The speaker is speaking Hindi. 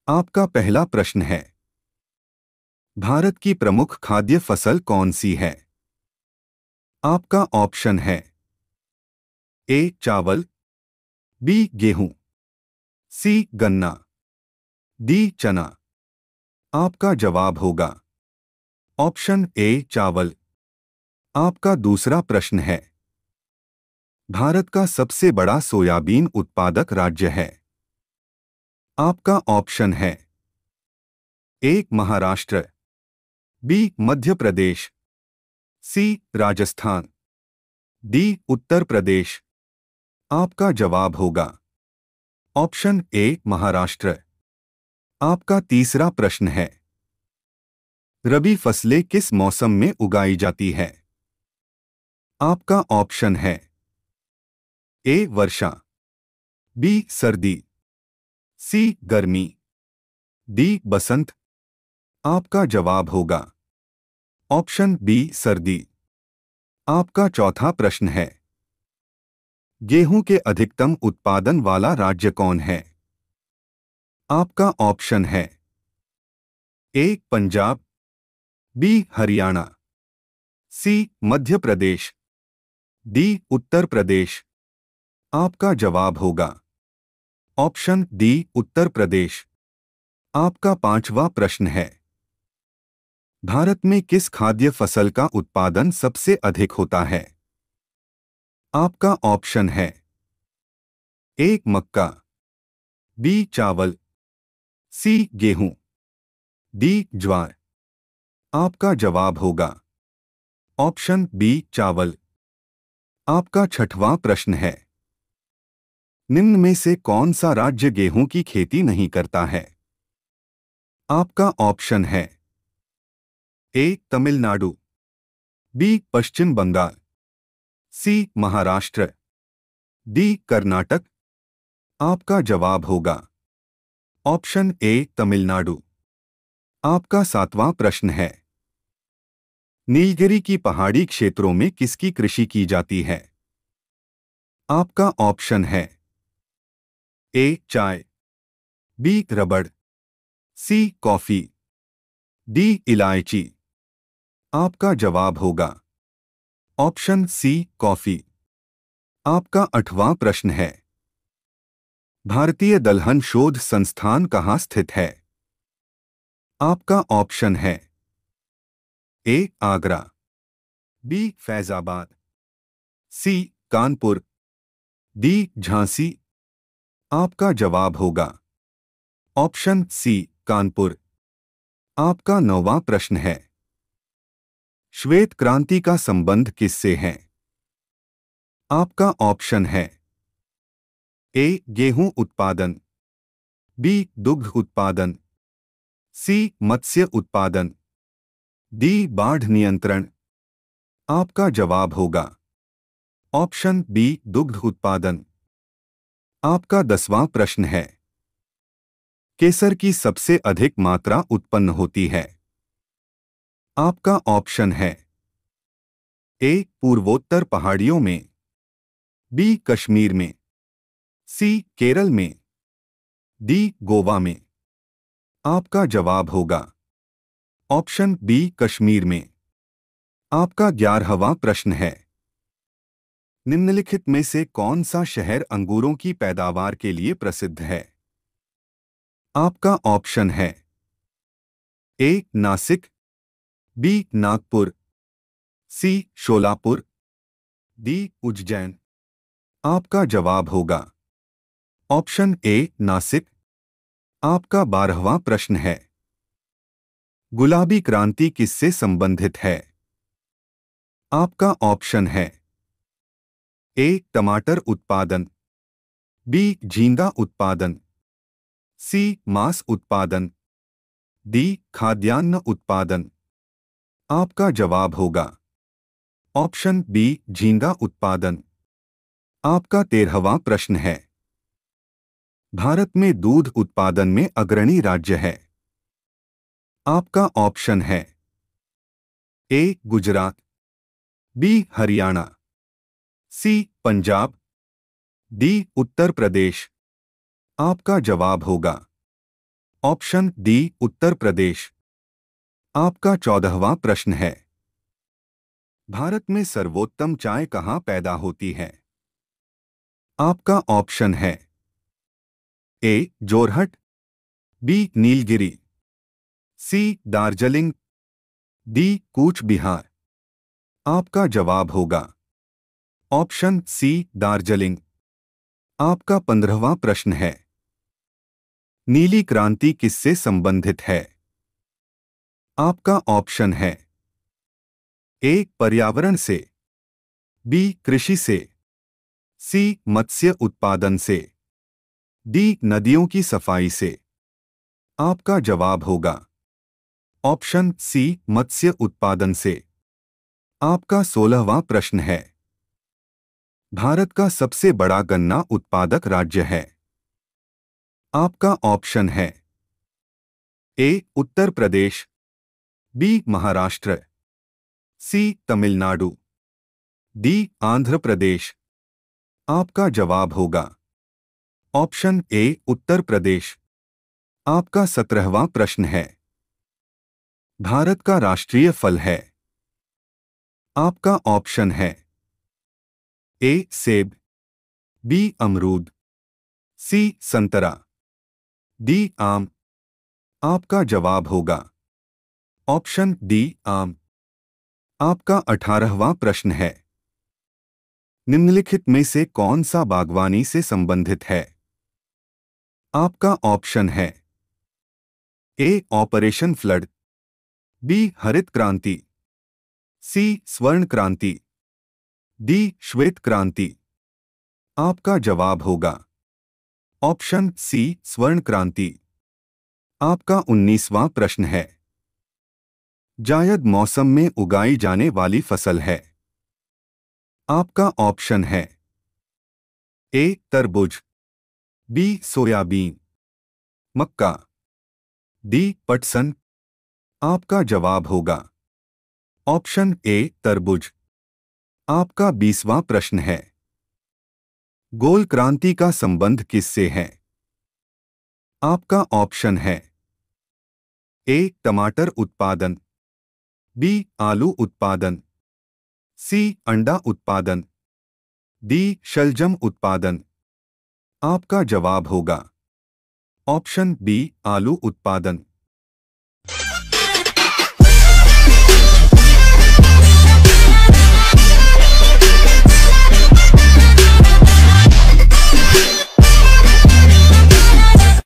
आपका पहला प्रश्न है, भारत की प्रमुख खाद्य फसल कौन सी है? आपका ऑप्शन है ए चावल, बी गेहूं, सी गन्ना, डी चना। आपका जवाब होगा ऑप्शन ए चावल। आपका दूसरा प्रश्न है, भारत का सबसे बड़ा सोयाबीन उत्पादक राज्य है? आपका ऑप्शन है ए महाराष्ट्र, बी मध्य प्रदेश, सी राजस्थान, डी उत्तर प्रदेश। आपका जवाब होगा ऑप्शन ए महाराष्ट्र। आपका तीसरा प्रश्न है, रबी फसलें किस मौसम में उगाई जाती है? आपका ऑप्शन है ए वर्षा, बी सर्दी, सी गर्मी, डी बसंत। आपका जवाब होगा ऑप्शन बी सर्दी। आपका चौथा प्रश्न है, गेहूं के अधिकतम उत्पादन वाला राज्य कौन है? आपका ऑप्शन है ए पंजाब, बी हरियाणा, सी मध्य प्रदेश, डी उत्तर प्रदेश। आपका जवाब होगा ऑप्शन डी उत्तर प्रदेश। आपका पांचवा प्रश्न है, भारत में किस खाद्य फसल का उत्पादन सबसे अधिक होता है? आपका ऑप्शन है ए मक्का, बी चावल, सी गेहूं, डी ज्वार। आपका जवाब होगा ऑप्शन बी चावल। आपका छठवां प्रश्न है, निम्न में से कौन सा राज्य गेहूं की खेती नहीं करता है? आपका ऑप्शन है ए तमिलनाडु, बी पश्चिम बंगाल, सी महाराष्ट्र, डी कर्नाटक। आपका जवाब होगा ऑप्शन ए तमिलनाडु। आपका सातवां प्रश्न है, नीलगिरी की पहाड़ी क्षेत्रों में किसकी कृषि की जाती है? आपका ऑप्शन है ए चाय, बी रबड़, सी कॉफी, डी इलायची। आपका जवाब होगा ऑप्शन सी कॉफी। आपका आठवां प्रश्न है, भारतीय दलहन शोध संस्थान कहाँ स्थित है? आपका ऑप्शन है ए आगरा, बी फैजाबाद, सी कानपुर, डी झांसी। आपका जवाब होगा ऑप्शन सी कानपुर। आपका नौवां प्रश्न है, श्वेत क्रांति का संबंध किससे है? आपका ऑप्शन है ए गेहूं उत्पादन, बी दुग्ध उत्पादन, सी मत्स्य उत्पादन, डी बाढ़ नियंत्रण। आपका जवाब होगा ऑप्शन बी दुग्ध उत्पादन। आपका 10वां प्रश्न है, केसर की सबसे अधिक मात्रा उत्पन्न होती है? आपका ऑप्शन है ए पूर्वोत्तर पहाड़ियों में, बी कश्मीर में, सी केरल में, डी गोवा में। आपका जवाब होगा ऑप्शन बी कश्मीर में। आपका 11वां प्रश्न है, निम्नलिखित में से कौन सा शहर अंगूरों की पैदावार के लिए प्रसिद्ध है? आपका ऑप्शन है ए नासिक, बी नागपुर, सी शोलापुर, डी उज्जैन। आपका जवाब होगा ऑप्शन ए नासिक। आपका 12वां प्रश्न है, गुलाबी क्रांति किससे संबंधित है? आपका ऑप्शन है ए टमाटर उत्पादन, बी झींगा उत्पादन, सी मांस उत्पादन, डी खाद्यान्न उत्पादन। आपका जवाब होगा ऑप्शन बी झींगा उत्पादन। आपका 13वां प्रश्न है, भारत में दूध उत्पादन में अग्रणी राज्य है? आपका ऑप्शन है ए गुजरात, बी हरियाणा, सी पंजाब, डी उत्तर प्रदेश। आपका जवाब होगा ऑप्शन डी उत्तर प्रदेश। आपका 14वां प्रश्न है, भारत में सर्वोत्तम चाय कहाँ पैदा होती है? आपका ऑप्शन है ए जोरहट, बी नीलगिरी, सी दार्जिलिंग, डी कूच बिहार। आपका जवाब होगा ऑप्शन सी दार्जिलिंग। आपका 15वां प्रश्न है, नीली क्रांति किससे संबंधित है? आपका ऑप्शन है ए पर्यावरण से, बी कृषि से, सी मत्स्य उत्पादन से, डी नदियों की सफाई से। आपका जवाब होगा ऑप्शन सी मत्स्य उत्पादन से। आपका 16वां प्रश्न है, भारत का सबसे बड़ा गन्ना उत्पादक राज्य है? आपका ऑप्शन है ए उत्तर प्रदेश, बी महाराष्ट्र, सी तमिलनाडु, डी आंध्र प्रदेश। आपका जवाब होगा ऑप्शन ए उत्तर प्रदेश। आपका 17वां प्रश्न है, भारत का राष्ट्रीय फल है? आपका ऑप्शन है ए सेब, बी अमरूद, सी संतरा, डी आम। आपका जवाब होगा ऑप्शन डी आम। आपका 18वां प्रश्न है, निम्नलिखित में से कौन सा बागवानी से संबंधित है? आपका ऑप्शन है ए ऑपरेशन फ्लड, बी हरित क्रांति, सी स्वर्ण क्रांति, डी श्वेत क्रांति। आपका जवाब होगा ऑप्शन सी स्वर्ण क्रांति। आपका 19वां प्रश्न है, जायद मौसम में उगाई जाने वाली फसल है? आपका ऑप्शन है ए तरबूज, बी सोयाबीन, मक्का, डी पटसन। आपका जवाब होगा ऑप्शन ए तरबूज। आपका 20वां प्रश्न है, गोल क्रांति का संबंध किससे है? आपका ऑप्शन है ए टमाटर उत्पादन, बी आलू उत्पादन, सी अंडा उत्पादन, डी शलजम उत्पादन। आपका जवाब होगा ऑप्शन बी आलू उत्पादन।